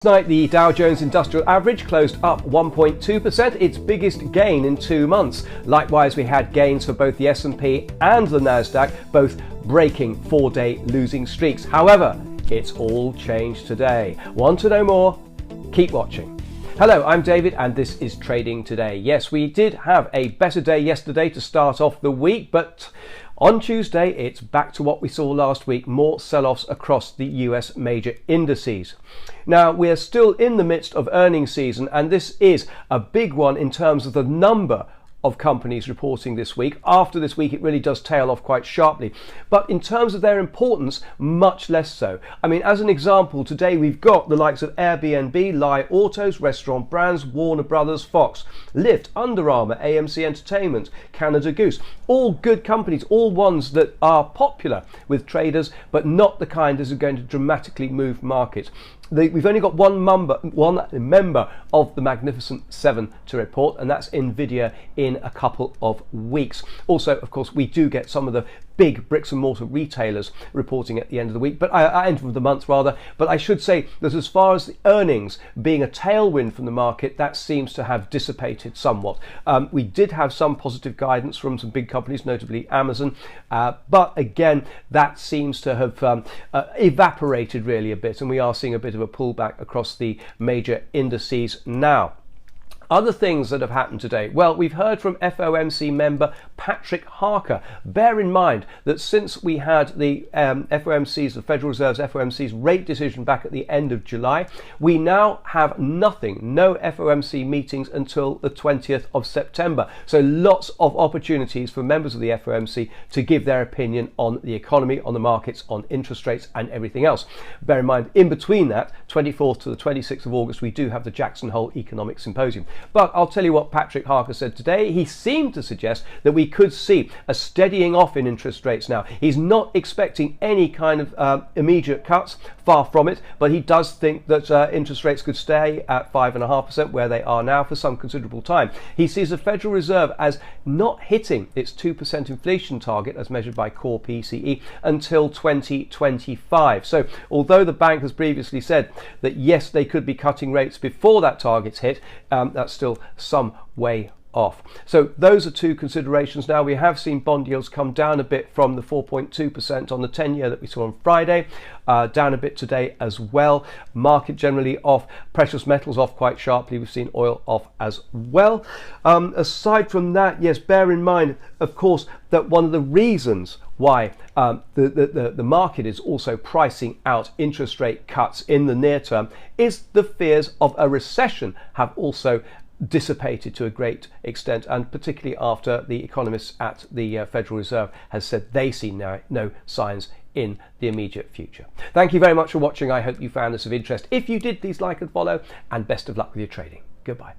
Tonight, the Dow Jones Industrial Average closed up 1.2%, its biggest gain in 2 months. Likewise, we had gains for both the S&P and the Nasdaq, both breaking 4-day losing streaks. However, it's all changed today. Want to know more? Keep watching. Hello, I'm David and this is Trading Today. Yes, we did have a better day yesterday to start off the week, but on Tuesday it's back to what we saw last week, more sell-offs across the US major indices. Now, we're still in the midst of earnings season, and this is a big one in terms of the number of companies reporting this week. After this week, it really does tail off quite sharply. But in terms of their importance, much less so. I mean, as an example, today we've got the likes of Airbnb, Lie Autos, Restaurant Brands, Warner Brothers, Fox, Lyft, Under Armour, AMC Entertainment, Canada Goose. All good companies, all ones that are popular with traders, but not the kind that are going to dramatically move markets. We've only got one member of the Magnificent Seven to report, and that's Nvidia in a couple of weeks. Also, of course, we do get some of the big bricks and mortar retailers reporting at the end of the week, but end of the month rather. But I should say that as far as the earnings being a tailwind from the market, that seems to have dissipated somewhat. We did have some positive guidance from some big companies, notably Amazon, but again, that seems to have evaporated really a bit, and we are seeing a bit of a pullback across the major indices now. Other things that have happened today. Well, we've heard from FOMC member Patrick Harker. Bear in mind that since we had the FOMC's, the Federal Reserve's FOMC's rate decision back at the end of July, we now have no FOMC meetings until the 20th of September. So lots of opportunities for members of the FOMC to give their opinion on the economy, on the markets, on interest rates and everything else. Bear in mind, in between that, 24th to the 26th of August, we do have the Jackson Hole Economic Symposium. But I'll tell you what Patrick Harker said today. He seemed to suggest that we could see a steadying off in interest rates now. He's not expecting any kind of immediate cuts, far from it, but he does think that interest rates could stay at 5.5% where they are now for some considerable time. He sees the Federal Reserve as not hitting its 2% inflation target as measured by core PCE until 2025. So although the bank has previously said that yes, they could be cutting rates before that target's hit, that's still some way off. So those are two considerations. Now, we have seen bond yields come down a bit from the 4.2% on the 10-year that we saw on Friday, down a bit today as well. Market generally off, precious metals off quite sharply. We've seen oil off as well. Aside from that, yes, bear in mind, of course, that one of the reasons why the market is also pricing out interest rate cuts in the near term is the fears of a recession have also dissipated to a great extent, and particularly after the economists at the Federal Reserve has said they see no signs in the immediate future. Thank you very much for watching. I hope you found this of interest. If you did, please like and follow, and best of luck with your trading. Goodbye.